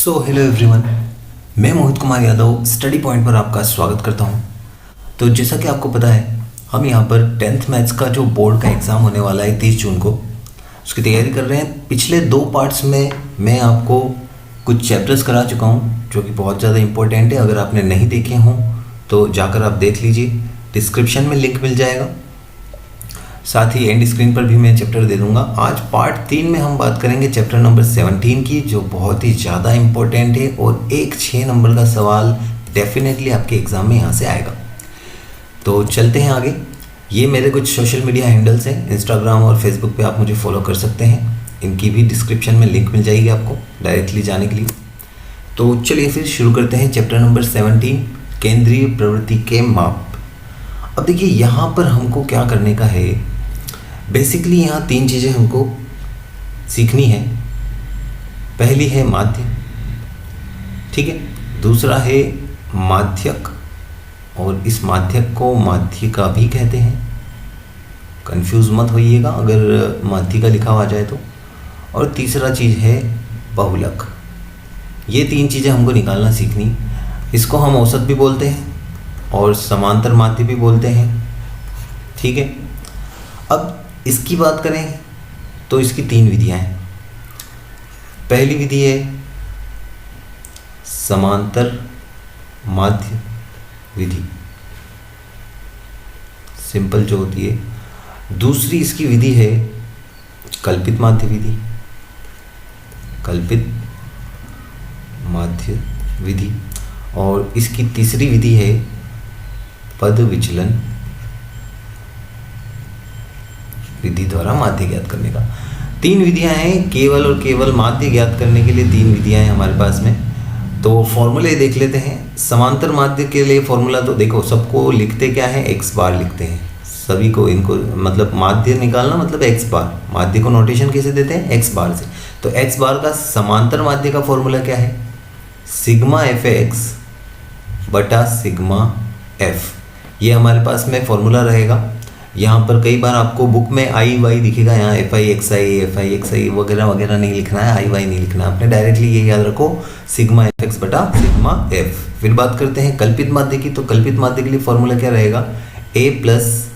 So hello everyone, मैं Mohit Kumar Yadav study point पर आपका स्वागत करता हूं। तो जैसा कि आपको पता है, हम यहां पर 10th मैथ्स का जो बोर्ड का एग्ज़ाम होने वाला है 30 जून को, उसकी तैयारी कर रहे हैं। पिछले 2 पार्ट्स में मैं आपको कुछ चैप्टर्स करा चुका हूं जो कि बहुत ज़्यादा इंपॉर्टेंट है। अगर आपने नहीं देखे हों तो जाकर आप देख लीजिए, डिस्क्रिप्शन में लिंक मिल जाएगा। साथ ही एंड स्क्रीन पर भी मैं चैप्टर दे दूंगा। आज पार्ट 3 में हम बात करेंगे चैप्टर नंबर 17 की, जो बहुत ही ज़्यादा इम्पोर्टेंट है और एक 6 नंबर का सवाल डेफिनेटली आपके एग्ज़ाम में यहाँ से आएगा। तो चलते हैं आगे। ये मेरे कुछ सोशल मीडिया हैंडल्स हैं, इंस्टाग्राम और फेसबुक पे आप मुझे फॉलो कर सकते हैं। इनकी भी डिस्क्रिप्शन में लिंक मिल जाएगी आपको डायरेक्टली जाने के लिए। तो चलिए फिर शुरू करते हैं चैप्टर नंबर 17, केंद्रीय प्रवृत्ति के माप। अब देखिए, यहाँ पर हमको क्या करने का है। बेसिकली यहाँ 3 चीज़ें हमको सीखनी है। पहली है माध्य, ठीक है। दूसरा है माध्यक, और इस माध्यक को माध्यिका भी कहते हैं। कंफ्यूज मत होइएगा अगर माध्यिका लिखा हुआ जाए तो। और तीसरा चीज़ है बहुलक। ये 3 चीज़ें हमको निकालना सीखनी। इसको हम औसत भी बोलते हैं और समांतर माध्य भी बोलते हैं, ठीक है। अब इसकी बात करें तो इसकी 3 विधियां हैं। पहली विधि है समांतर माध्य विधि, सिंपल जो होती है। दूसरी इसकी विधि है कल्पित माध्य विधि, कल्पित माध्य विधि। और इसकी तीसरी विधि है पद विचलन विधि द्वारा माध्य ज्ञात करने का। 3 विधियां हैं, केवल और केवल माध्य ज्ञात करने के लिए 3 विधियां हैं हमारे पास में। तो फॉर्मूले देख लेते हैं। समांतर माध्य के लिए फॉर्मूला तो देखो, सबको लिखते क्या है, x बार लिखते हैं सभी को। इनको मतलब माध्य निकालना मतलब x बार। माध्य को नोटेशन कैसे देते हैं, x बार से। तो x बार का समांतर माध्य का फॉर्मूला क्या है, सिग्मा fx बटा सिग्मा f। ये हमारे पास में फॉर्मूला रहेगा। यहाँ पर कई बार आपको बुक में आई वाई दिखेगा, यहाँ FI वगैरह वगैरह नहीं लिखना है, आई वाई नहीं लिखना है आपने। डायरेक्टली ये याद रखो, सिग्मा FX बटा सिग्मा F। फिर बात करते हैं कल्पित माध्य की। तो कल्पित माध्य के लिए फॉर्मूला क्या रहेगा, A प्लस,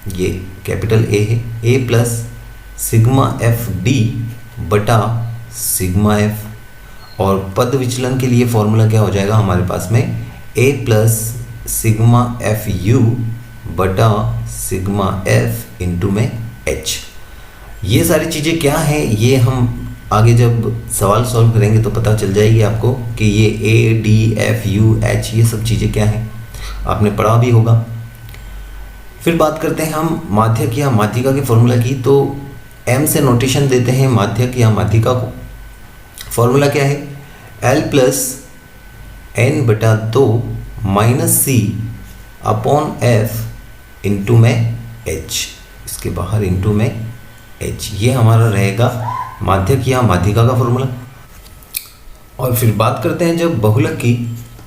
ये कैपिटल A है, A प्लस सिग्मा FD बटा सिग्मा F। और पद विचलन के लिए फॉर्मूला क्या हो जाएगा हमारे पास में, A प्लस सिग्मा FU बटा सिग्मा F इंटू में H। ये सारी चीज़ें क्या हैं, ये हम आगे जब सवाल सॉल्व करेंगे तो पता चल जाएगी आपको कि ये A, D, F, U, H ये सब चीज़ें क्या हैं, आपने पढ़ा भी होगा। फिर बात करते हैं हम माध्यक या माध्यिका के फॉर्मूला की। तो M से नोटेशन देते हैं माध्यक या माध्यिका को। फॉर्मूला क्या है, L प्लस N बटा 2 minus C upon F into में H, इसके बाहर इंटू में H। ये हमारा रहेगा माध्यक या माध्यिका का फॉर्मूला। और फिर बात करते हैं जब बहुलक की,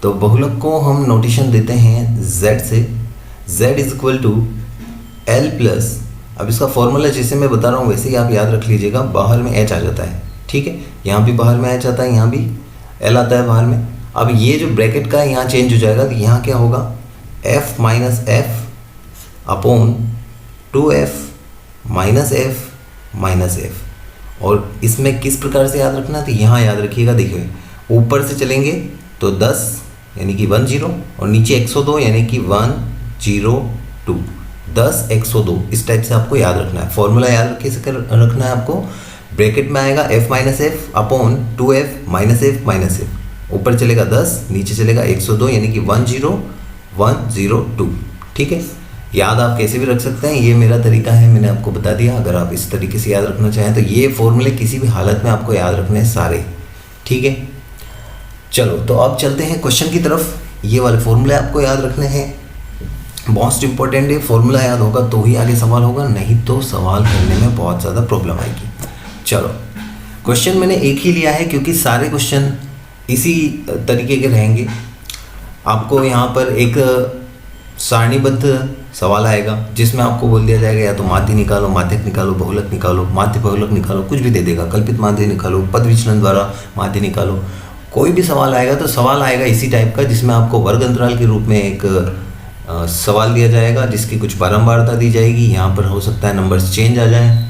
तो बहुलक को हम नोटेशन देते हैं Z से। Z is equal to L plus, अब इसका फॉर्मूला जैसे मैं बता रहा हूँ वैसे ही आप याद रख लीजिएगा। बाहर में H आ जाता है, ठीक है। यहाँ भी बाहर में H आता है, यहाँ भी L आता है बाहर में। अब ये जो ब्रैकेट का है यहाँ चेंज हो जाएगा, तो यहाँ क्या होगा, F minus F upon 2F minus F minus F। और इसमें किस प्रकार से याद रखना, तो यहाँ याद रखिएगा। देखिए, ऊपर से चलेंगे तो 10 यानी कि 10 और नीचे 102 यानी कि 102, 10 102, इस टाइप से आपको याद रखना है। फॉर्मूला याद कैसे रखना है आपको, ब्रैकेट में आएगा F minus F upon 2F minus F minus F। ऊपर चलेगा 10, नीचे चलेगा 102 यानी कि 10102, ठीक है। याद आप कैसे भी रख सकते हैं, ये मेरा तरीका है, मैंने आपको बता दिया। अगर आप इस तरीके से याद रखना चाहें तो ये फॉर्मूले किसी भी हालत में आपको याद रखने हैं सारे, ठीक है। चलो तो अब चलते हैं क्वेश्चन की तरफ। ये वाले फॉर्मूले आपको याद रखने हैं, मोस्ट इंपॉर्टेंट है। फॉर्मूला याद होगा तो ही आगे सवाल होगा, नहीं तो सवाल करने में बहुत ज़्यादा प्रॉब्लम आएगी। चलो, क्वेश्चन मैंने एक ही लिया है क्योंकि सारे क्वेश्चन इसी तरीके के रहेंगे। आपको यहाँ पर एक सारणीबद्ध सवाल आएगा जिसमें आपको बोल दिया जाएगा या तो माध्य निकालो, माध्यक निकालो, बहुलक निकालो, माध्य बहुलक निकालो, कुछ भी दे देगा। कल्पित माध्य निकालो, पद विचलन द्वारा माध्य निकालो, कोई भी सवाल आएगा तो सवाल आएगा इसी टाइप का, जिसमें आपको वर्ग अंतराल के रूप में एक सवाल दिया जाएगा जिसकी कुछ बारंबारता दी जाएगी। यहाँ पर हो सकता है नंबर्स चेंज आ जाएं।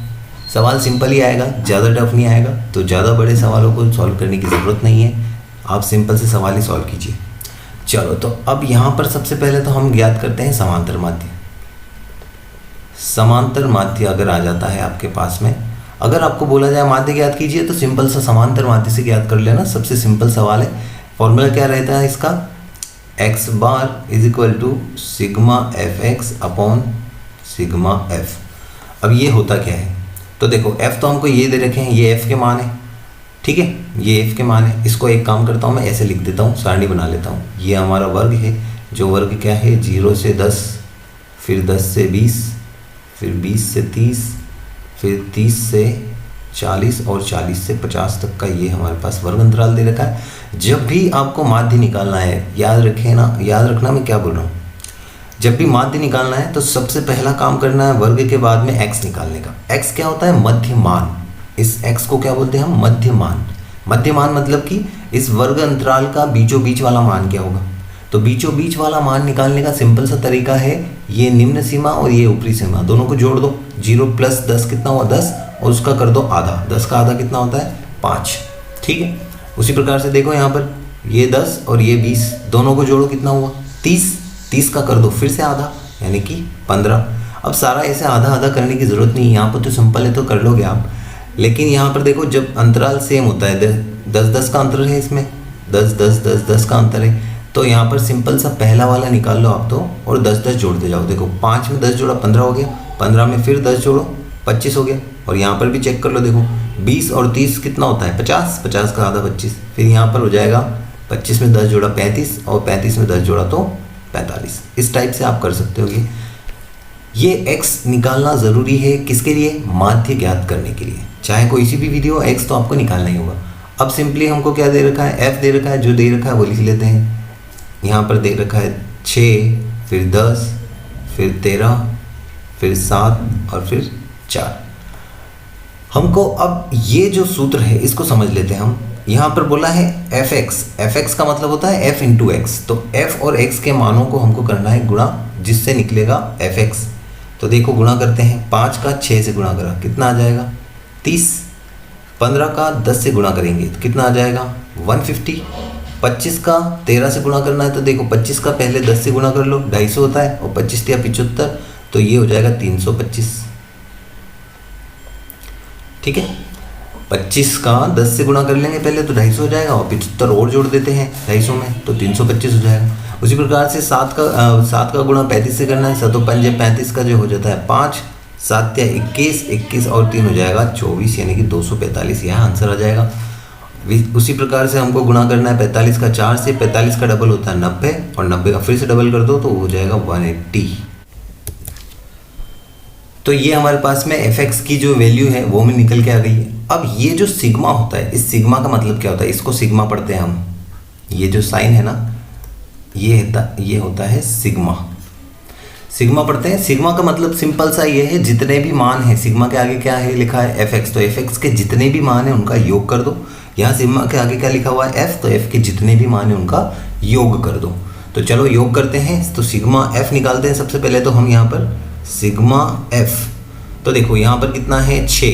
सवाल सिंपल ही आएगा, ज़्यादा टफ नहीं आएगा। तो ज़्यादा बड़े सवालों को सॉल्व करने की ज़रूरत नहीं है, आप सिंपल से सवाल ही सॉल्व कीजिए। चलो, तो अब यहाँ पर सबसे पहले तो हम ज्ञात करते हैं समांतर माध्य। समांतर माध्य अगर आ जाता है आपके पास में, अगर आपको बोला जाए माध्य ज्ञात कीजिए तो सिंपल सा समांतर माध्य से ज्ञात कर लेना, सबसे सिंपल सवाल है। फॉर्मूला क्या रहता है इसका, x bar is equal to sigma F X upon sigma F. अब ये होता क्या है, तो देखो f तो हमको ये दे रखे हैं, ये f के मान है, ठीक है, ये f के मान है। इसको एक काम करता हूँ मैं ऐसे लिख देता हूँ, सारणी बना लेता हूँ। ये हमारा वर्ग है, जो वर्ग क्या है 0 से 10, फिर 10 से 20, फिर 20 से 30, फिर 30 से 40 और 40 से 50 तक का ये हमारे पास वर्ग अंतराल दे रखा है। जब भी आपको माध्य निकालना है, याद रखें ना, याद रखना मैं क्या बोल रहा हूँ, जब भी माध्य निकालना है तो सबसे पहला काम करना है वर्ग के बाद में x निकालने का। x क्या होता है, मध्यमान। इस x को क्या बोलते हैं हम, मध्यमान। मध्यमान मतलब कि इस वर्ग अंतराल का बीचों बीच वाला मान क्या होगा। तो बीचों बीच वाला मान निकालने का सिंपल सा तरीका है, ये निम्न सीमा और ये ऊपरी सीमा दोनों को जोड़ दो। 0 + 10 कितना हुआ 10, और उसका कर दो आधा। 10 का आधा कितना होता है 5, ठीक है। उसी प्रकार से देखो यहाँ पर ये 10 और ये 20 दोनों को जोड़ो कितना हुआ 30। 30 का कर दो फिर से आधा, यानी कि 15। अब सारा ऐसे आधा आधा करने की ज़रूरत नहीं है, यहाँ पर तो सिंपल है तो कर लोगे आप। लेकिन यहाँ पर देखो जब अंतराल सेम होता है, 10-10 का अंतर है इसमें, 10-10-10-10 का अंतर है, तो यहाँ पर सिंपल सा पहला वाला निकाल लो आप तो, और 10-10 जोड़ते जाओ। देखो 5 में 10 जोड़ा 15 हो गया, 15 में फिर 10 जोड़ो 25 हो गया। और यहाँ पर भी चेक कर लो, देखो 20 और 30 कितना होता है 50, 50 का आधा 25। फिर यहाँ पर हो जाएगा 25 में 10 जोड़ा 35, और 35 में 10 जोड़ा तो 45। इस टाइप से आप कर सकते हो। ये x निकालना ज़रूरी है, किसके लिए, माध्य ज्ञात करने के लिए। चाहे कोई सी भी विधि हो, x तो आपको निकालना ही होगा। अब सिंपली हमको क्या दे रखा है, f दे रखा है, जो दे रखा है वो लिख लेते हैं। यहाँ पर दे रखा है 6, फिर 10, फिर 13, फिर 7 और फिर 4। हमको अब ये जो सूत्र है इसको समझ लेते हैं हम। यहाँ पर बोला है fx का मतलब होता है f × x। तो f और x के मानों को हमको करना है गुणा, जिससे निकलेगा fx। तो देखो गुणा करते हैं, 5 का 6 से गुणा करा कितना आ जाएगा 30, 15 का 10 से गुणा करेंगे तो कितना आ जाएगा 150, 25 का 13 से गुणा करना है तो देखो 25 का पहले 10 से गुणा कर लो, 250 होता है, और 25 या 75, तो ये हो जाएगा 325, ठीक है। 25 का 10 से गुणा कर लेंगे पहले तो 250 हो जाएगा, और 75 और जोड़ देते हैं 250 में तो 325 हो जाएगा। उसी प्रकार से 7 का गुणा 35 से करना है, 7 5 35 का जो हो जाता है 5, 7 या 21, 21 और 3 हो जाएगा 24, यानी कि 245। यहाँ आंसर आ जाएगा। उसी प्रकार से हमको गुणा करना है 45 का 4 से, 45 का डबल होता है 90, और 90 का फिर से डबल कर दो तो हो जाएगा 180। तो ये हमारे पास में fx की जो वैल्यू है वो में निकल के आ गई है। अब ये जो सिग्मा होता है, इस सिग्मा का मतलब क्या होता है, इसको सिग्मा पढ़ते हैं हम। ये जो साइन है ना, ये होता है सिग्मा। सिग्मा पढ़ते हैं। सिग्मा का मतलब सिंपल सा ये है, जितने भी मान है, सिग्मा के आगे क्या है लिखा है fx, तो fx के जितने भी मान है उनका योग कर दो। यहाँ सिग्मा के आगे क्या लिखा हुआ है f, तो f के जितने भी मान है उनका योग कर दो। तो चलो योग करते हैं। तो सिग्मा f निकालते हैं सबसे पहले तो हम यहाँ पर सिग्मा f। तो देखो यहाँ पर कितना है 6,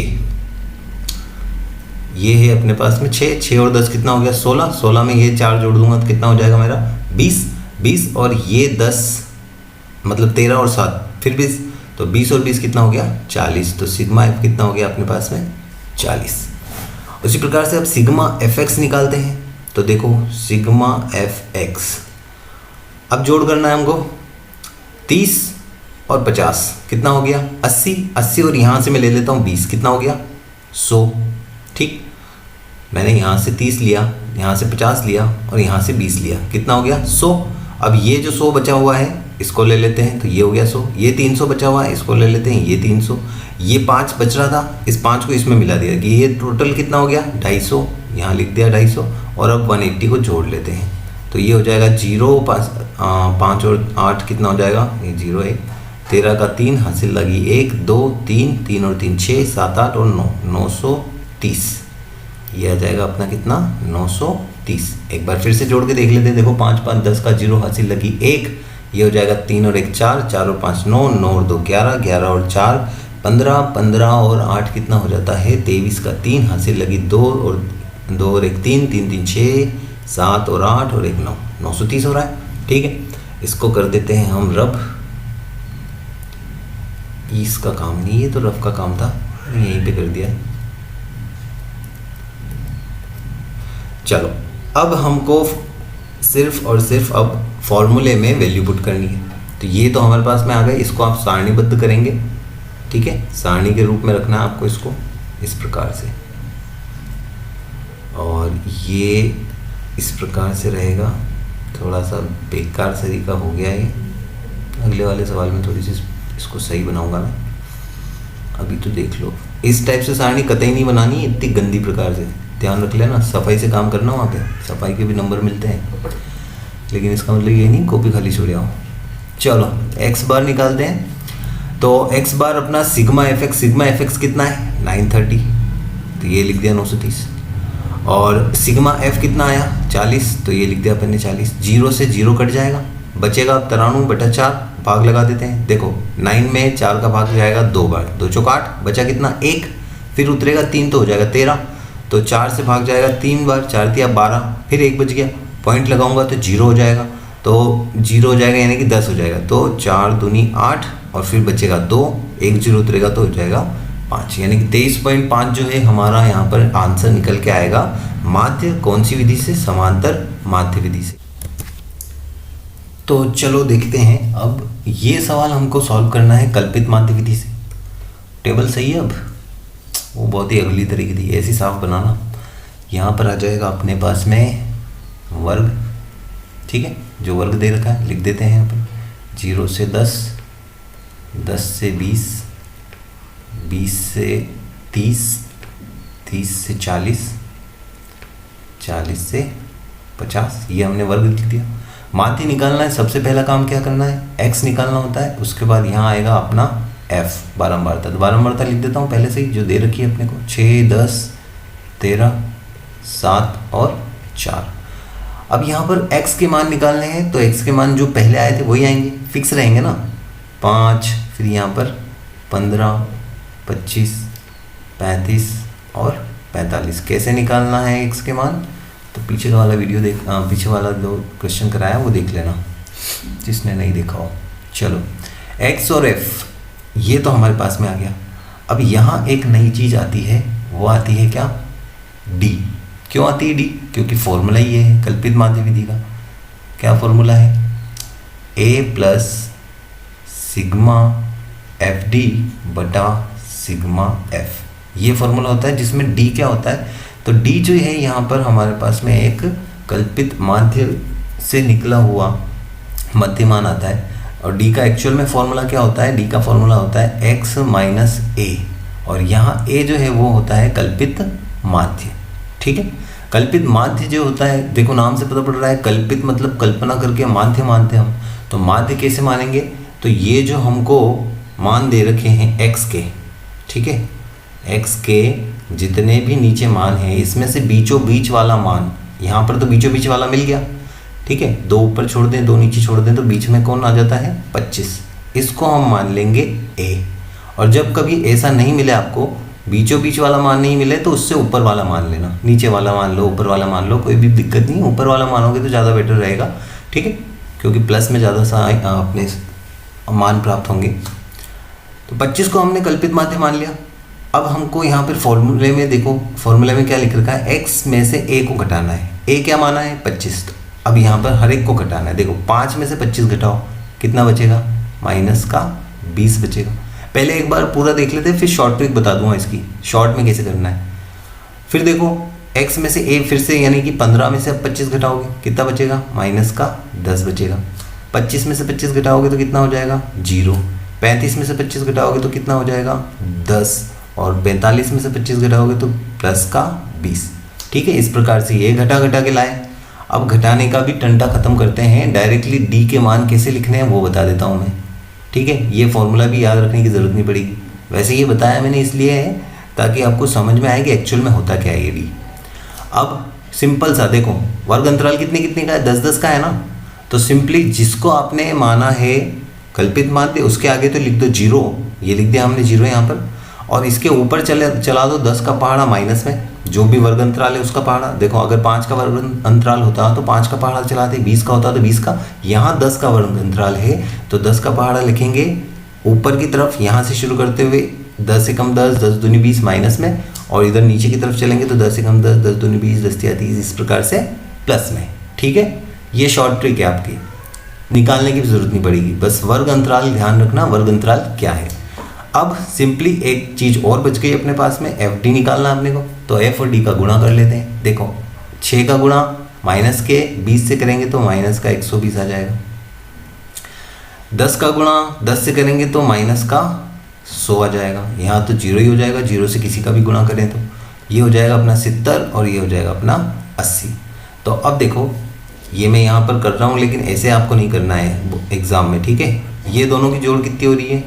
ये है अपने पास में 6, 6 और 10 कितना हो गया 16, 16 में ये 4 जोड़ दूंगा तो कितना हो जाएगा मेरा 20, 20 और ये 10 मतलब 13 और 7 फिर 20, तो 20 और 20 कितना हो गया 40। तो सिग्मा f कितना हो गया अपने पास में 40। उसी प्रकार से अब सिग्मा fx निकालते हैं। तो देखो सिग्मा fx, अब जोड़ करना है हमको 30 और 50 कितना हो गया 80, 80 और यहाँ से मैं ले लेता हूँ 20 कितना हो गया 100, ठीक। मैंने यहाँ से 30 लिया, यहाँ से 50 लिया और यहाँ से 20 लिया, कितना हो गया 100। अब ये जो 100 बचा हुआ है इसको ले लेते हैं, तो ये हो गया 100। ये 300 बचा हुआ है, इसको ले लेते हैं, ये 300। ये 5 बच रहा था, इस 5 को इसमें मिला दिया कि ये टोटल कितना हो गया 250, यहाँ लिख दिया 250। और अब 180 को जोड़ लेते हैं, तो ये हो जाएगा 0, 5 और 8 कितना हो जाएगा, ये 0 है, 13 का 3 हासिल लगी 1 2 3, 3 और 3 6, 7 8 और 9, 930। ये आ जाएगा अपना कितना 930। 30। एक बार फिर से जोड़ के देख लेते हैं। देखो 5 5 10 का 0 हासिल लगी 1, ये हो जाएगा 3 और 1 4, 4 और 5 9, 9 और 2 11, 11 और 4 15, 15 और 8 कितना हो जाता है 23 का 3 हासिल लगी 2 और 1 3, 3 3 6, 7 और 8 और 1 9, 930 हो रहा है। ठीक है, इसको कर देते हैं हम रब। इसका काम नहीं, ये तो रफ का काम था, यहीं पे कर दिया। चलो अब हमको सिर्फ और सिर्फ अब फॉर्मूले में वैल्यू पुट करनी है। तो ये तो हमारे पास में आ गए, इसको आप सारणीबद्ध करेंगे। ठीक है, सारणी के रूप में रखना है आपको इसको इस प्रकार से, और ये इस प्रकार से रहेगा। थोड़ा सा बेकार तरीका हो गया ये, अगले वाले सवाल में थोड़ी सी इसको सही बनाऊंगा मैं। अभी तो देख लो, इस टाइप से सारणी कतई नहीं बनानी इतनी गंदी प्रकार से, ध्यान रख लेना। सफाई से काम करना, वहाँ पे सफाई के भी नंबर मिलते हैं, लेकिन इसका मतलब ये नहीं कॉपी खाली छोड़ आओ। चलो एक्स बार निकालते हैं। तो एक्स बार अपना सिग्मा एफ एक्स कितना है 930, तो ये लिख दिया 930। और सिग्मा एफ कितना आया 40, तो ये लिख दिया अपन ने 40। 0 से 0 कट जाएगा, बचेगा 93/4, भाग लगा देते हैं। देखो 9 में 4 का भाग जाएगा 2 बार, 2 चौक 8, बचा कितना 1, फिर उतरेगा 3 तो हो जाएगा 13, तो 4 से भाग जाएगा 3 बार, 4 तिया 12, फिर 1 बच गया, पॉइंट लगाऊंगा तो 0 हो जाएगा, तो 0 हो जाएगा यानी कि 10 हो जाएगा। तो 4 दूनी 8 और फिर बचेगा 2, 1 0 उतरेगा तो हो जाएगा 5, यानी कि 23.5 जो है हमारा यहाँ पर आंसर निकल के आएगा माध्य कौन सी विधि से, समांतर माध्य विधि से। तो चलो देखते हैं, अब ये सवाल हमको सॉल्व करना है कल्पित माध्य विधि से। टेबल सही है, अब वो बहुत ही अगली तरीके थी, ऐसी साफ बनाना। यहाँ पर आ जाएगा अपने पास में वर्ग। ठीक है, जो वर्ग दे रखा है लिख देते हैं अपन। 0 से 10, 10 से 20, 20 से 30, 30 से 40, 40 से 50, ये हमने वर्ग लिख दिया। माध्य निकालना है, सबसे पहला काम क्या करना है, x निकालना होता है। उसके बाद यहाँ आएगा अपना f, बारंबारता। तो बारंबारता लिख देता हूँ पहले से ही, जो दे रखी है अपने को, 6 10 13 7 और 4। अब यहाँ पर x के मान निकालने हैं, तो x के मान जो पहले आए थे वही आएंगे, फिक्स रहेंगे ना। 5, फिर यहाँ पर 15 25 35 और 45। कैसे निकालना है x के मान, तो पीछे का वाला वीडियो पीछे वाला जो क्वेश्चन कराया वो देख लेना, जिसने नहीं देखा हो। चलो x और f ये तो हमारे पास में आ गया। अब यहाँ एक नई चीज़ आती है, वो आती है क्या, d। क्यों आती है d, क्योंकि फॉर्मूला ये है कल्पित माध्य विधि का। क्या फॉर्मूला है, a plus sigma F D बटा सिग्मा एफ, ये फॉर्मूला होता है जिसमें d क्या होता है, तो d जो है यहाँ पर हमारे पास में एक कल्पित माध्य से निकला हुआ मध्यमान आता है। और d का एक्चुअल में फॉर्मूला क्या होता है, d का फॉर्मूला होता है x माइनस a, और यहाँ a जो है वो होता है कल्पित माध्य। ठीक है, कल्पित माध्य जो होता है, देखो नाम से पता पड़ रहा है, कल्पित मतलब कल्पना करके माध्य मानते हैं हम। तो माध्य कैसे मानेंगे, तो ये जो हमको मान दे रखे हैं x के, ठीक है, x के जितने भी नीचे मान हैं इसमें से बीचों बीच वाला मान, यहाँ पर तो बीचों बीच वाला मिल गया। ठीक है, 2 ऊपर छोड़ दें 2 नीचे छोड़ दें तो बीच में कौन आ जाता है 25, इसको हम मान लेंगे a। और जब कभी ऐसा नहीं मिले आपको, बीचों बीच वाला मान नहीं मिले, तो उससे ऊपर वाला मान लेना, नीचे वाला मान लो ऊपर वाला मान लो, कोई भी दिक्कत नहीं, ऊपर वाला मानोगे तो ज़्यादा बेटर रहेगा। ठीक है, क्योंकि प्लस में ज़्यादा सा अपने मान प्राप्त होंगे। तो 25 को हमने कल्पित माध्य मान लिया। अब हमको यहाँ पर फॉर्मूले में देखो, फॉर्मूले में क्या लिख रखा है, x में से a को घटाना है। a क्या माना है 25, तो अब यहाँ पर हर एक को घटाना है। देखो 5 में से 25 घटाओ, कितना बचेगा, माइनस का 20 बचेगा। पहले एक बार पूरा देख लेते हैं, फिर शॉर्ट ट्रिक बता दूंगा इसकी, शॉर्ट में कैसे करना है। फिर देखो x में से a फिर से, यानी कि 15 में से अब 25 घटाओगे कितना बचेगा, माइनस का 10 बचेगा। 25 में से 25 घटाओगे तो कितना हो जाएगा 0। 35 में से 25 घटाओगे तो कितना हो जाएगा 10, और 42 में से 25 घटाओगे तो प्लस का 20। ठीक है, इस प्रकार से ये घटा के लाए। अब घटाने का भी टंटा खत्म करते हैं, डायरेक्टली d के मान कैसे लिखने हैं वो बता देता हूँ मैं। ठीक है, ये फॉर्मूला भी याद रखने की ज़रूरत नहीं पड़ेगी, वैसे ये बताया मैंने इसलिए है ताकि आपको समझ में आए कि एक्चुअल में होता क्या है ये d। अब सिंपल सा, देखो वर्ग अंतराल कितने कितने का है, 10-10 का है ना। तो सिंपली जिसको आपने माना है कल्पित माध्य उसके आगे तो लिख दो 0, ये लिख दिया हमने 0 यहाँ पर, और इसके ऊपर चला दो 10 का पहाड़ा माइनस में, जो भी वर्ग अंतराल है उसका पहाड़ा। देखो अगर 5 का वर्ग अंतराल होता तो 5 का पहाड़ा चलाते, 20 का होता तो 20 का। यहाँ 10 का वर्ग अंतराल है तो 10 का पहाड़ा लिखेंगे ऊपर की तरफ, यहाँ से शुरू करते हुए 10 से कम 10, 10 दूनी 20 माइनस में, और इधर नीचे की तरफ चलेंगे तो 10 से कम 10, 10 दूनी 20, 10 तिया 30, इस प्रकार से प्लस में। ठीक है, ये शॉर्ट ट्रिक है आपकी, निकालने की भी जरूरत नहीं पड़ेगी, बस वर्ग अंतराल ध्यान रखना वर्ग अंतराल क्या है। अब सिंपली एक चीज़ और बच गई अपने पास में, एफ डी निकालना अपने को, तो एफ और डी का गुणा कर लेते हैं। देखो 6 का गुणा माइनस के 20 से करेंगे तो माइनस का 120 आ जाएगा, 10 का गुणा 10 से करेंगे तो माइनस का 100 आ जाएगा, यहाँ तो 0 ही हो जाएगा, 0 से किसी का भी गुणा करें तो ये हो जाएगा अपना 70 और ये हो जाएगा अपना 80। तो अब देखो ये मैं यहाँ पर कर रहा हूँ, लेकिन ऐसे आपको नहीं करना है एग्ज़ाम में, ठीक है। ये दोनों की जोड़ कितनी हो रही है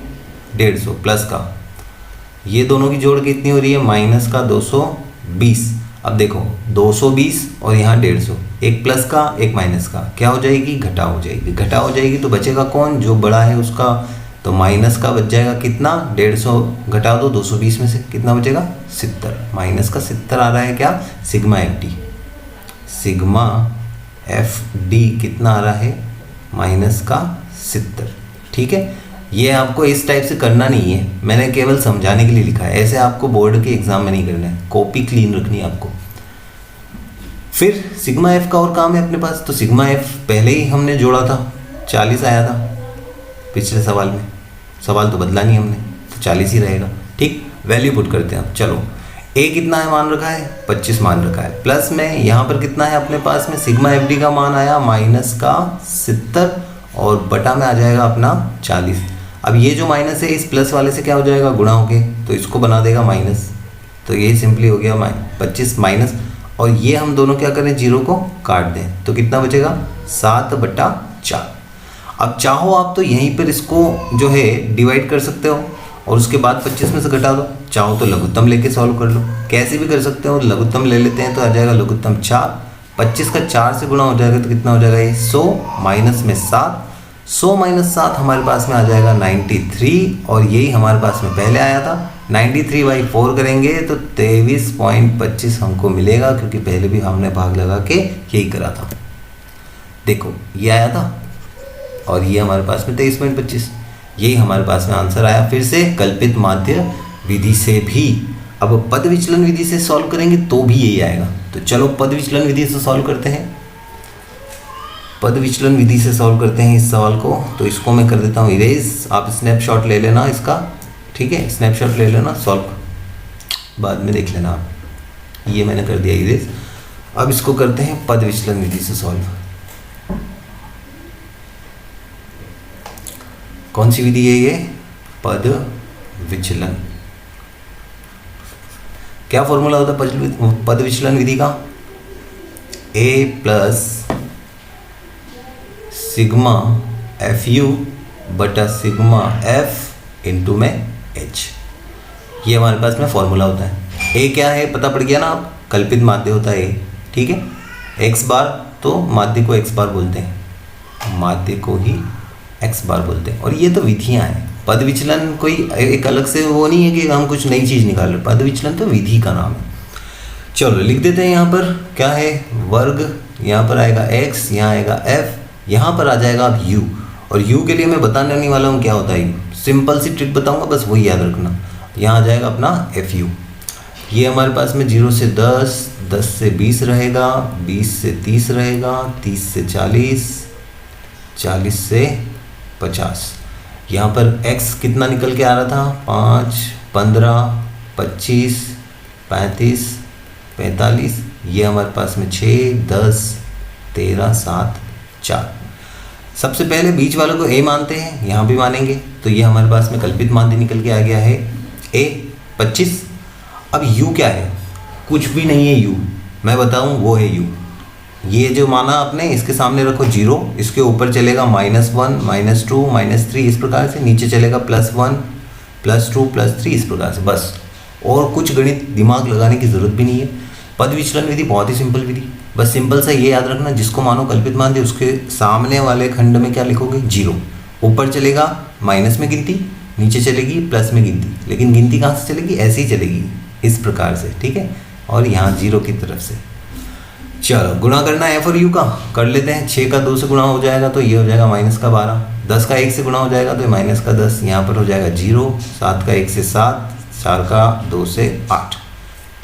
150 प्लस का, ये दोनों की जोड़ कितनी हो रही है माइनस का 220। अब देखो 220 और यहाँ 150, एक प्लस का एक माइनस का, क्या हो जाएगी घटा हो जाएगी, घटा हो जाएगी तो बचेगा कौन, जो बड़ा है उसका, तो माइनस का बच जाएगा कितना 150 घटा दो 220 में से, कितना बचेगा 70, माइनस का 70 आ रहा है क्या, sigma F D, sigma F D कितना आ रहा है माइनस का 70। ठीक है, ये आपको इस टाइप से करना नहीं है, मैंने केवल समझाने के लिए लिखा है, ऐसे आपको बोर्ड के एग्जाम में नहीं करना है, कॉपी क्लीन रखनी है आपको। फिर सिग्मा एफ का और काम है अपने पास, तो सिग्मा एफ पहले ही हमने जोड़ा था, 40 आया था पिछले सवाल में, सवाल तो बदला नहीं हमने, तो 40 ही रहेगा। ठीक, वैल्यू पुट करते हैं अब, चलो ए कितना है मान रखा है 25 मान रखा है, प्लस में यहाँ पर कितना है अपने पास में सिग्मा एफ डी का मान आया माइनस का 70 और बटा में आ जाएगा अपना 40। अब ये जो माइनस है इस प्लस वाले से क्या हो जाएगा गुणा हो के, तो इसको बना देगा माइनस, तो ये सिंपली हो गया 25 माइनस, और ये हम दोनों क्या करें 0 को काट दें तो कितना बचेगा 7/4। अब चाहो आप तो यहीं पर इसको जो है डिवाइड कर सकते हो और उसके बाद 25 में से घटा दो, चाहो तो लघुत्तम लेके सॉल्व कर लो, कैसे भी कर सकते हो। लघुत्तम ले लेते हैं तो आ जाएगा लघुत्तम 4, 25 का 4 से गुणा हो जाएगा तो कितना हो जाएगा ये 100 माइनस में 7, 100 माइनस 7 हमारे पास में आ जाएगा 93, और यही हमारे पास में पहले आया था। 93/4 करेंगे तो 23.25 हमको मिलेगा, क्योंकि पहले भी हमने भाग लगा के यही करा था। देखो ये आया था और ये हमारे पास में 23.25, यही हमारे पास में आंसर आया। फिर से कल्पित माध्य विधि से भी, अब पद विचलन विधि से सॉल्व करेंगे तो भी यही आएगा। तो चलो पद विचलन विधि से सॉल्व करते हैं, पद विचलन विधि से सॉल्व करते हैं इस सवाल को। तो इसको मैं कर देता हूँ इरेज, आप स्नैपशॉट ले लेना इसका, ठीक है, स्नैपशॉट ले लेना, सॉल्व बाद में देख लेना आप। ये मैंने कर दिया इरेज। अब इसको करते हैं पद विचलन विधि से सॉल्व। कौन सी विधि है ये, पद विचलन। क्या फॉर्मूला होता है पद विचलन विधि का, a plus sigma F you बटा सिग्मा एफ इंटू में h, ये हमारे पास में फॉर्मूला होता है। a क्या है पता पड़ गया ना, आप कल्पित माध्य होता है a, ठीक है। x बार तो माध्य को x बार बोलते हैं, माध्य को ही x बार बोलते हैं। और ये तो विधियां हैं, पद विचलन कोई एक अलग से वो नहीं है कि हम कुछ नई चीज़ निकाल रहे, पद विचलन तो विधि का नाम है। चलो लिख देते हैं, यहाँ पर क्या है वर्ग, यहाँ पर आएगा x, यहाँ आएगा f, यहाँ पर आ जाएगा अब u, और u के लिए मैं बताने नहीं वाला हूँ क्या होता है u, सिंपल सी ट्रिक बताऊँगा, बस वही याद रखना। यहाँ आ जाएगा अपना fu, ये हमारे पास में 0 से 10, 10 से 20 रहेगा, 20 से 30 रहेगा, 30 से 40, 40 से 50। यहाँ पर x कितना निकल के आ रहा था 5, 15, 25, 35, 45, ये हमारे पास में 6, 10, 13, 7, 4। सबसे पहले बीच वालों को a मानते हैं, यहाँ भी मानेंगे, तो ये हमारे पास में कल्पित माध्य निकल के आ गया है a 25। अब u क्या है, कुछ भी नहीं है u, मैं बताऊँ वो है u। ये जो माना आपने इसके सामने रखो 0, इसके ऊपर चलेगा -1, -2, -3, इस प्रकार से नीचे चलेगा +1, +2, +3, इस प्रकार से, बस। और कुछ गणित दिमाग लगाने की ज़रूरत भी नहीं है। पद विचलन विधि बहुत ही सिंपल विधि, बस सिंपल सा ये याद रखना, जिसको मानो कल्पित माध्य उसके सामने वाले खंड में क्या लिखोगे, 0। ऊपर चलेगा माइनस में गिनती, नीचे चलेगी प्लस में गिनती, लेकिन गिनती कहाँ से चलेगी, ऐसे ही चलेगी इस प्रकार से, ठीक है। और यहाँ 0 की तरफ से। चलो गुणा करना है एफ और यू का, कर लेते हैं। 6 का 2 से गुणा हो जाएगा तो ये हो जाएगा माइनस का 12, 10 का 1 से गुणा हो जाएगा तो माइनस का 10, यहाँ पर हो जाएगा 0, 7 का 1 से 7, 4 का 2 से 8,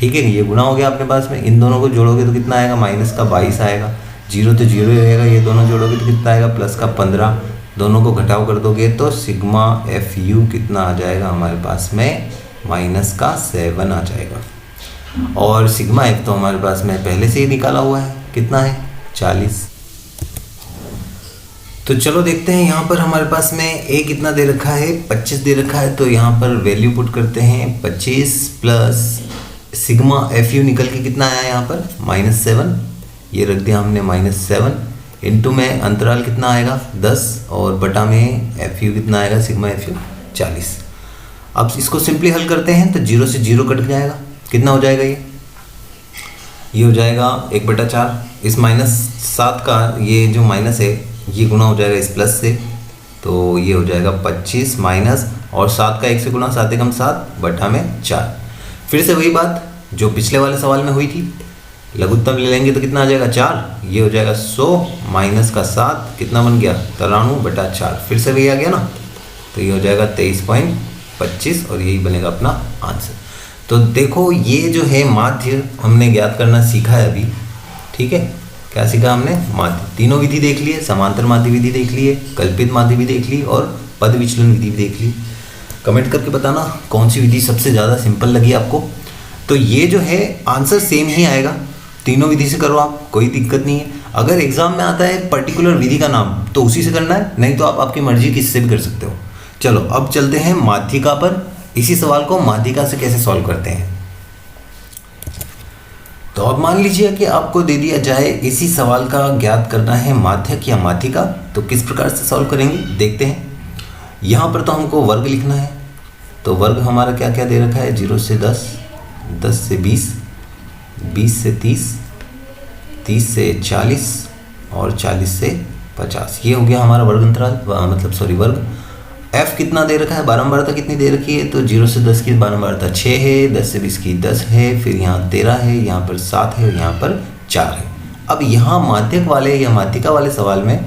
ठीक है। ये गुणा हो गया अपने पास में, इन दोनों को जोड़ोगे तो कितना आएगा, माइनस का 22 आएगा, 0 तो 0 ही रहेगा, ये दोनों जोड़ोगे तो कितना आएगा, प्लस का 15, दोनों को घटाव कर दोगे तो सिग्मा एफ यू कितना आ जाएगा हमारे पास में, माइनस का 7 आ जाएगा। और सिग्मा एफ तो हमारे पास में पहले से ही निकाला हुआ है, कितना है, 40। तो चलो देखते हैं, यहाँ पर हमारे पास में ए कितना दे रखा है, 25 दे रखा है, तो यहाँ पर वैल्यू पुट करते हैं, 25 प्लस सिग्मा एफ यू निकल के कितना आया यहाँ पर, -7, ये रख दिया हमने -7, इनटू में अंतराल कितना आएगा 10, और बटा में एफ यू कितना आएगा, सिग्मा एफ यू 40। अब इसको सिंपली हल करते हैं तो 0 से 0 कट जाएगा, कितना हो जाएगा ये हो जाएगा 1/4। इस -7 का ये जो माइनस है ये गुणा हो जाएगा इस प्लस से, तो ये हो जाएगा 25 माइनस, और 7 का 1 से गुणा, 7 एकम 7 बटा में 4। फिर से वही बात जो पिछले वाले सवाल में हुई थी, लघुत्तम ले लेंगे तो कितना आ जाएगा 4, ये हो जाएगा 100 माइनस का 7, कितना बन गया 93/4। फिर से वही आ गया ना, तो ये हो जाएगा 23.25 और यही बनेगा अपना आंसर। तो देखो ये जो है माध्य हमने ज्ञात करना सीखा है अभी, ठीक है। क्या सीखा हमने, माध्य, तीनों विधि देख लिए, समांतर माध्य विधि देख लिए, कल्पित माध्य भी देख ली और पद विचलन विधि भी देख ली। कमेंट करके बताना कौन सी विधि सबसे ज़्यादा सिंपल लगी आपको। तो ये जो है आंसर सेम ही आएगा, तीनों विधि से करो आप, कोई दिक्कत नहीं है। अगर एग्जाम में आता है पर्टिकुलर विधि का नाम तो उसी से करना है, नहीं तो आप आपकी मर्जी किससे भी कर सकते हो। चलो अब चलते हैं माध्यिका पर। इसी सवाल को माध्यिका से कैसे सॉल्व करते हैं। तो अब मान लीजिए कि आपको दे दिया जाए इसी सवाल का ज्ञात करना है माध्यक या माध्यिका, तो किस प्रकार से सॉल्व करेंगे देखते हैं। यहाँ पर तो हमको वर्ग लिखना है, तो वर्ग हमारा क्या क्या दे रखा है, 0 से 10, 10 से 20, 20 से 30, 30 से 40 और 40 से 50। ये हो गया हमारा वर्ग अंतराल, मतलब वर्ग। f कितना दे रखा है, बारंबारता कितनी दे रखी है, तो 0 से 10 की बारंबारता 6 है, 10 से 20 की 10 है, फिर यहाँ 13 है, यहाँ पर 7 है और यहाँ पर 4 है। अब यहाँ माध्यक वाले या माध्यिका वाले सवाल में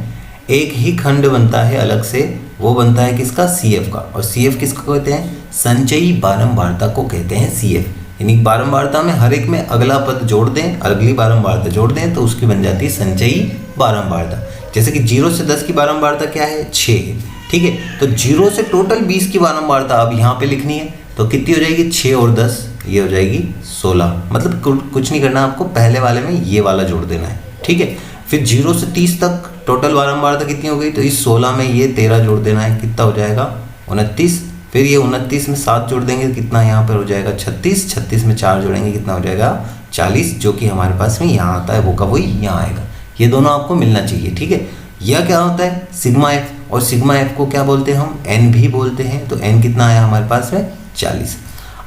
एक ही खंड बनता है अलग से, वो बनता है किसका, CF का। और CF किसको कहते हैं, संचयी बारंबारता को कहते हैं CF। यानी बारंबारता में हर एक में अगला पद जोड़ दें, अगली बारंबारता जोड़ दें तो उसकी बन जाती है संचयी बारंबारता। जैसे कि 0 से 10 की बारंबारता क्या है, 6 है, ठीक है। तो 0 से टोटल 20 की बारंबारता अब यहाँ पे लिखनी है, तो कितनी हो जाएगी, 6 और 10, ये हो जाएगी 16। मतलब कुछ नहीं करना आपको, पहले वाले में ये वाला जोड़ देना है, ठीक है। फिर 0 से 30 तक टोटल बारंबारता कितनी हो गई, तो इस 16 में ये 13 जोड़ देना है, कितना हो जाएगा 29। फिर ये 29 में 7 जोड़ देंगे, कितना यहाँ पर हो जाएगा 36, 36 में 4 जोड़ेंगे, कितना हो जाएगा 40, जो कि हमारे पास में यहाँ आता है वो का वही यहाँ आएगा। ये दोनों आपको मिलना चाहिए, ठीक है। यह क्या होता है, सिग्मा एफ, और सिग्मा एफ को क्या बोलते हैं हम, एन भी बोलते हैं। तो एन कितना आया हमारे पास में, 40।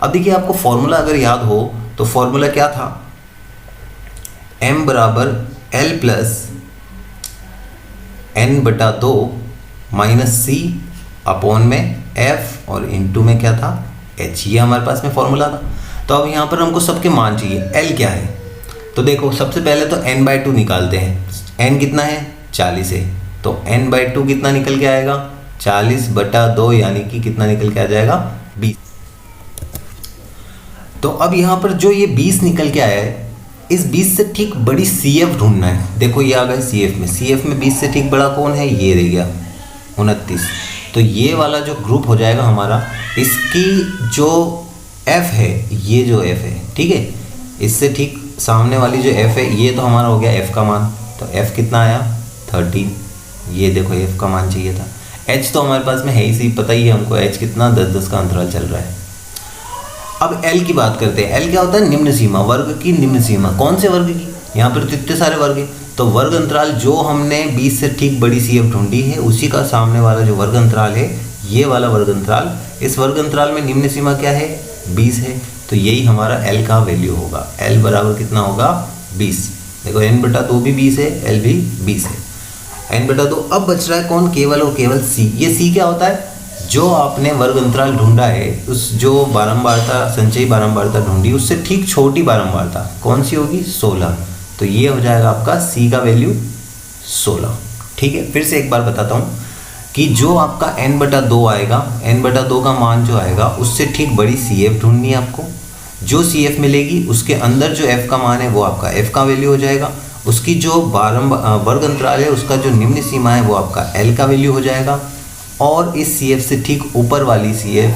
अब देखिए आपको फॉर्मूला अगर याद हो तो फॉर्मूला क्या था, m बराबर l plus n/2 minus c upon में f और इंटू में क्या था, h। ये हमारे पास में फॉर्मूला था। तो अब यहाँ पर हमको सबके मान चाहिए, l क्या है, तो देखो सबसे पहले तो n/2 निकालते हैं। n कितना है, 40 है, तो n/2 कितना निकल के आएगा, 40/2, यानी कि कितना निकल के आ जाएगा, 20। तो अब यहाँ पर जो ये 20 निकल के आया है, इस 20 से ठीक बड़ी CF ढूंढना है। देखो ये आ गए CF में 20 से ठीक बड़ा कौन है, ये रह गया 29। तो ये वाला जो ग्रुप हो जाएगा हमारा, इसकी जो F है, ये जो F है, ठीक है, इससे ठीक सामने वाली जो F है, ये तो हमारा हो गया F का मान। तो F कितना आया, 13। ये देखो F का मान चाहिए था। H तो हमारे पास में है ही, पता ही है हमको, H कितना 10-10 का अंतराल चल रहा है। अब L की बात करते हैं। L क्या होता है, निम्न सीमा, वर्ग की निम्न सीमा। कौन से वर्ग की, यहाँ पर तो इतने सारे वर्ग हैं, तो वर्ग अंतराल जो हमने 20 से ठीक बड़ी CF ढूंढी है, उसी का सामने वाला जो वर्ग अंतराल है, ये वाला वर्ग अंतराल, इस वर्ग अंतराल में निम्न सीमा क्या है, 20 है। तो यही हमारा L का वैल्यू होगा। L बराबर कितना होगा, 20। देखो n/2 भी 20 है, l भी 20 है, n/2। अब बच रहा है कौन, केवल और केवल c। ये c क्या होता है, जो आपने वर्ग अंतराल ढूंढा है, उस जो बारंबारता, संचयी बारंबारता ढूंढी, उससे ठीक छोटी बारंबारता कौन सी होगी, 16। तो ये हो जाएगा आपका c का वैल्यू 16। ठीक है, फिर से एक बार बताता हूँ कि जो आपका n/2 आएगा, n/2 का मान जो आएगा उससे ठीक बड़ी CF ढूंढनी है आपको। जो CF मिलेगी उसके अंदर जो f का मान है वो आपका f का वैल्यू हो जाएगा। उसकी जो वर्ग अंतराल है उसका जो निम्न सीमा है वो आपका l का वैल्यू हो जाएगा। और इस CF से ठीक ऊपर वाली CF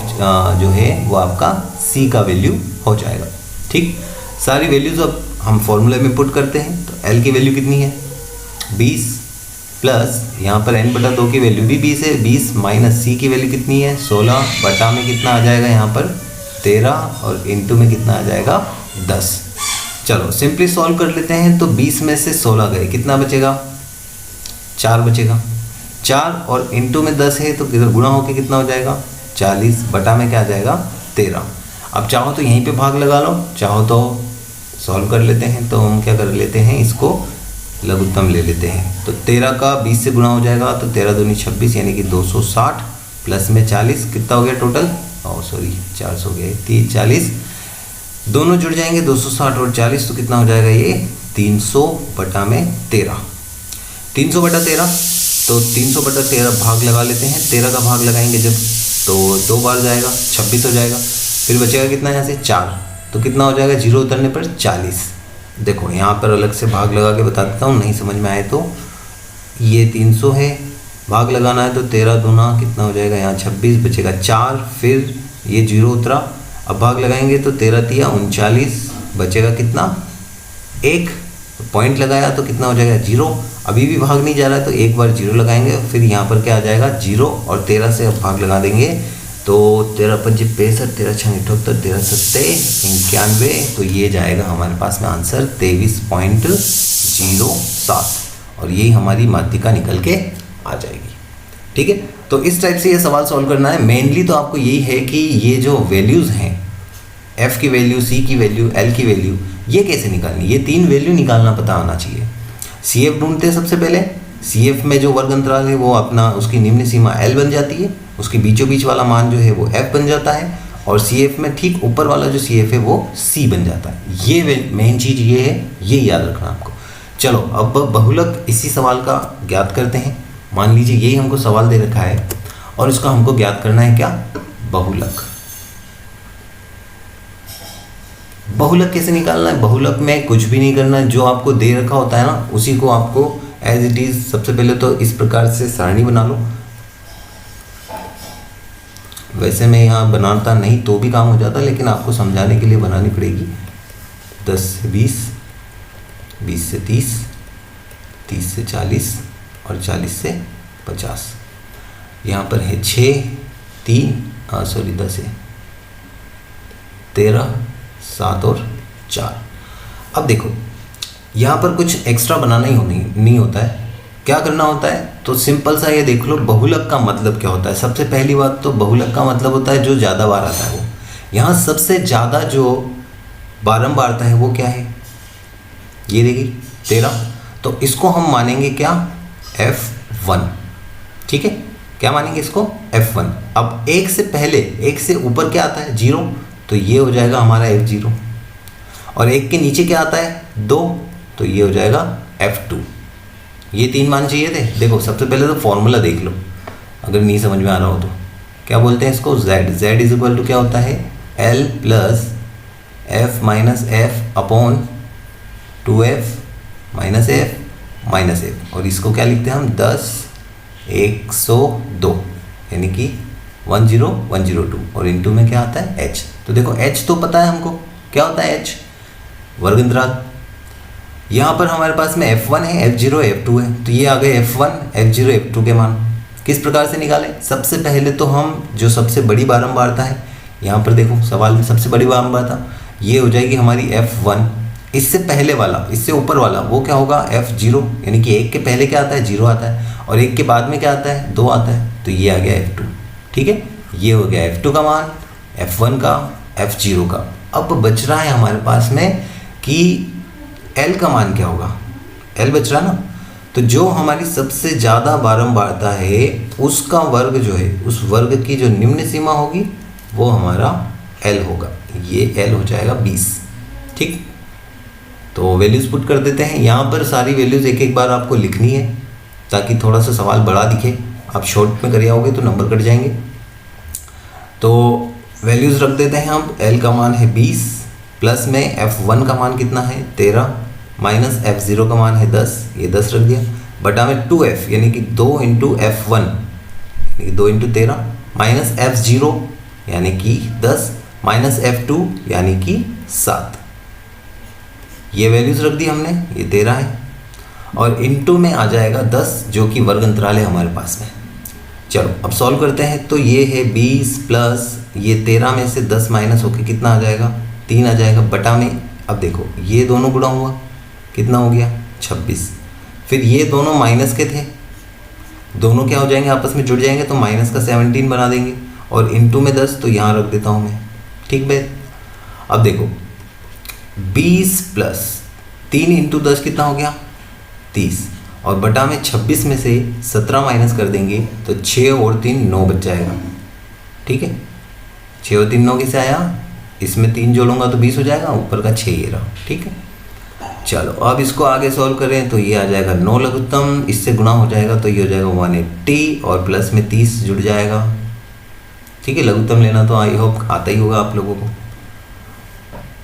जो है वो आपका c का वैल्यू हो जाएगा। ठीक, सारी वैल्यूज अब हम फॉर्मूले में पुट करते हैं। तो l की वैल्यू कितनी है, 20 प्लस यहाँ पर n/2 की वैल्यू भी 20 है, 20 माइनस c की वैल्यू कितनी है, 16 बटा में कितना आ जाएगा यहाँ पर 13 और इनटू में कितना आ जाएगा 10। चलो सिंपली सॉल्व कर लेते हैं। तो 20 में से 16 गए, कितना बचेगा, 4 बचेगा। 4 और इनटू में 10 है तो गुणा होके कितना हो जाएगा 40 बटा में क्या आ जाएगा 13। अब चाहो तो यहीं पे भाग लगा लो, चाहो तो सॉल्व कर लेते हैं। तो हम क्या कर लेते हैं, इसको लघुत्तम ले लेते हैं। तो 13 का 20 से गुणा हो जाएगा तो 13 दूनी 26 यानी कि 260 प्लस में 40 कितना हो गया टोटल, 400 हो गया, 40 दोनों जुड़ जाएंगे 260 और 40 तो कितना हो जाएगा ये 300 बटा में 13। 300 बटा 13, तो 300 बटा 13 भाग लगा लेते हैं। 13 का भाग लगाएंगे जब तो 2 बार जाएगा 26 हो जाएगा। फिर बचेगा कितना यहाँ से 4, तो कितना हो जाएगा 0 उतरने पर 40। देखो यहाँ पर अलग से भाग लगा के बता देता हूँ, नहीं समझ में आए तो। ये 300 है, भाग लगाना है तो 13 दूना कितना हो जाएगा यहाँ 26, बचेगा 4, फिर ये 0 उतरा। अब भाग लगाएंगे तो 13 तिया 39, बचेगा कितना 1, पॉइंट लगाया तो कितना हो जाएगा 0। अभी भी भाग नहीं जा रहा है तो एक बार 0 लगाएंगे, फिर यहाँ पर क्या आ जाएगा 0 और 13 से अब भाग लगा देंगे तो 13 पंजे 65, 13 छंग 78, 13 सत्ते 91, तो ये जाएगा हमारे पास में आंसर 23.07 और यही हमारी माध्यिका निकल के आ जाएगी। ठीक है, तो इस टाइप से ये सवाल सॉल्व करना है। मेनली तो आपको यही है कि ये जो वैल्यूज़ हैं, f की वैल्यू, c की वैल्यू, l की वैल्यू, ये कैसे निकालनी, ये 3 वैल्यू निकालना पता होना चाहिए। CF ढूंढते हैं सबसे पहले, CF में जो वर्ग अंतराल है वो अपना उसकी निम्न सीमा l बन जाती है, उसके बीचों बीच वाला मान जो है वो f बन जाता है और CF में ठीक ऊपर वाला जो CF है वो c बन जाता है। ये मेन चीज़ ये है, ये याद रखना आपको। चलो अब बहुलक इसी सवाल का ज्ञात करते हैं। मान लीजिए यही हमको सवाल दे रखा है और इसका हमको ज्ञात करना है क्या, बहुलक। बहुलक कैसे निकालना है, बहुलक में कुछ भी नहीं करना है, जो आपको दे रखा होता है ना उसी को आपको एज इट इज़ सबसे पहले तो इस प्रकार से सारणी बना लो। वैसे मैं यहाँ बनाता नहीं तो भी काम हो जाता, लेकिन आपको समझाने के लिए बनानी पड़ेगी। 10 से 20, 20 से 30, 30 से 40 और 40 से 50। यहाँ पर है 6, 3, 10 है 13, 7 और 4। अब देखो यहाँ पर कुछ एक्स्ट्रा बनाना ही नहीं होता है। क्या करना होता है, तो सिंपल सा ये देख लो बहुलक का मतलब क्या होता है। सबसे पहली बात तो बहुलक का मतलब होता है जो ज़्यादा बार आता है वो। यहाँ सबसे ज़्यादा जो बारंबारता है वो क्या है, ये देखिए 13, तो इसको हम मानेंगे क्या F1। ठीक है, क्या मानेंगे इसको F1। अब एक से पहले, एक से ऊपर क्या आता है 0, तो ये हो जाएगा हमारा F0 और एक के नीचे क्या आता है 2, तो ये हो जाएगा F2। ये 3 मान चाहिए थे। देखो सबसे पहले तो फॉर्मूला देख लो, अगर नहीं समझ में आ रहा हो तो। क्या बोलते हैं इसको, Z इज इक्वल टू क्या होता है L plus F minus F upon 2F minus F minus F, और इसको क्या लिखते हैं हम 10 102 यानी कि 10102 और इनटू में क्या आता है H। तो देखो H तो पता है हमको क्या होता है H, वर्ग अंतराल। यहाँ पर हमारे पास में F1 है, F0 F2 है, तो ये आ गए F1 F0 F2 के मान। किस प्रकार से निकालें, सबसे पहले तो हम जो सबसे बड़ी बारंबारता है, यहाँ पर देखो सवाल में सबसे बड़ी बारंबारता ये हो जाएगी हमारी F1। इससे पहले वाला, इससे ऊपर वाला वो क्या होगा F0, यानी कि 1 के पहले क्या आता है 0 आता है और 1 के बाद में क्या आता है 2 आता है, तो ये आ गया F2। ठीक है, ये हो गया F2 का मान, F1 का, F0 का। अब बच रहा है हमारे पास में कि L का मान क्या होगा, L बच रहा ना, तो जो हमारी सबसे ज़्यादा बारंबारता है उसका वर्ग जो है, उस वर्ग की जो निम्न सीमा होगी वो हमारा L होगा, ये L हो जाएगा 20। ठीक, तो वैल्यूज़ पुट कर देते हैं। यहाँ पर सारी वैल्यूज़ एक एक बार आपको लिखनी है ताकि थोड़ा सा सवाल बड़ा दिखे, आप शॉर्ट में कर आओगे तो नंबर कट जाएंगे। तो वैल्यूज़ रख देते हैं हम। L का मान है 20, प्लस में F1 का मान कितना है 13, माइनस F0 का मान है 10, ये 10 रख दिया, बटा में 2F यानी कि 2 इंटू F1 यानी कि 2 इंटू 13, माइनस F0 यानी कि 10, माइनस F2 यानी कि 7। ये वैल्यूज़ रख दी हमने, ये 13 है, और इनटू में आ जाएगा 10 जो कि वर्ग अंतराल है हमारे पास में। चलो अब सॉल्व करते हैं। तो ये है 20 प्लस ये 13 में से 10 माइनस होके कितना आ जाएगा, 3 आ जाएगा, बटा में अब देखो ये दोनों गुणा हुआ कितना हो गया 26, फिर ये दोनों माइनस के थे, दोनों क्या हो जाएंगे आपस में जुड़ जाएंगे तो माइनस का 17 बना देंगे, और इनटू में 10 तो यहाँ रख देता हूँ मैं। ठीक है, अब देखो 20 प्लस 3 इंटू 10 कितना हो गया 30, और बटा में 26 में से 17 माइनस कर देंगे तो 6 और 3 9 बच जाएगा। ठीक है, 6 और 3 9 कैसे आया, इसमें 3 जोड़ूंगा तो 20 हो जाएगा, ऊपर का 6 ये रहा। ठीक है, चलो अब इसको आगे सॉल्व करें तो ये आ जाएगा 9 लघुत्तम, इससे गुणा हो जाएगा तो ये हो जाएगा 180, और प्लस में 30 जुड़ जाएगा। ठीक है, लघुत्तम लेना तो आई होप आता ही होगा आप लोगों को।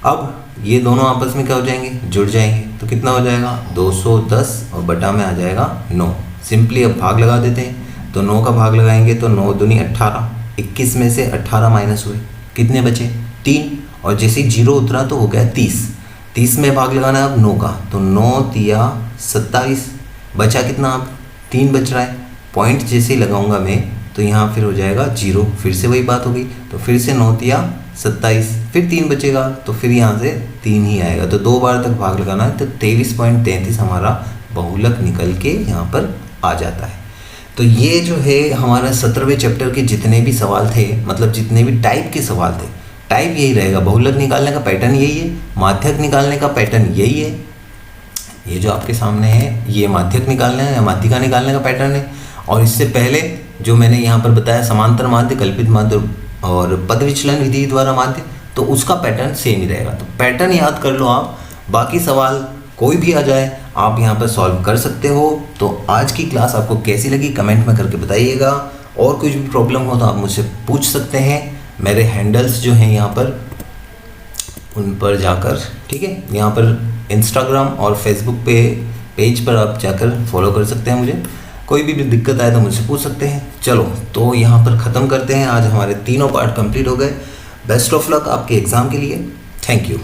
अब ये दोनों आपस में क्या हो जाएंगे, जुड़ जाएंगे, तो कितना हो जाएगा 210, और बटा में आ जाएगा 9। सिंपली अब भाग लगा देते हैं, तो 9 का भाग लगाएंगे तो 9 दूनी 18, 21 में से 18 माइनस हुए कितने बचे 3, और जैसे ही 0 उतरा तो हो गया 30, 30 में भाग लगाना है अब 9 का, तो 9 तिया 27, बचा कितना अब 3 बच रहा है। पॉइंट जैसे ही लगाऊंगा मैं तो यहाँ फिर हो जाएगा 0, फिर से वही बात हो गई, तो फिर से 9 तिया 27, फिर 3 बचेगा तो फिर यहाँ से 3 ही आएगा, तो 2 बार तक भाग लगाना है, तो 23.33 हमारा बहुलक निकल के यहाँ पर आ जाता है। तो ये जो है हमारा 17वें चैप्टर के जितने भी सवाल थे, मतलब जितने भी टाइप के सवाल थे, टाइप यही रहेगा, बहुलक निकालने का पैटर्न यही है, माध्यक निकालने का पैटर्न यही है। ये जो आपके सामने है ये माध्यक निकालने या माध्यिका निकालने का पैटर्न है, और इससे पहले जो मैंने यहाँ पर बताया समांतर माध्य, कल्पित माध्य और पद विचलन विधि द्वारा माध्य, तो उसका पैटर्न सेम ही रहेगा। तो पैटर्न याद कर लो आप, बाकी सवाल कोई भी आ जाए आप यहाँ पर सॉल्व कर सकते हो। तो आज की क्लास आपको कैसी लगी कमेंट में करके बताइएगा, और कुछ भी प्रॉब्लम हो तो आप मुझसे पूछ सकते हैं, मेरे हैंडल्स जो हैं यहाँ पर उन पर जाकर, ठीक है, यहाँ पर इंस्टाग्राम और फेसबुक पे पेज पर आप जाकर फॉलो कर सकते हैं मुझे। कोई भी दिक्कत आए तो मुझसे पूछ सकते हैं। चलो तो यहाँ पर ख़त्म करते हैं, आज हमारे तीनों पार्ट कंप्लीट हो गए। बेस्ट ऑफ लक आपके एग्ज़ाम के लिए, थैंक यू।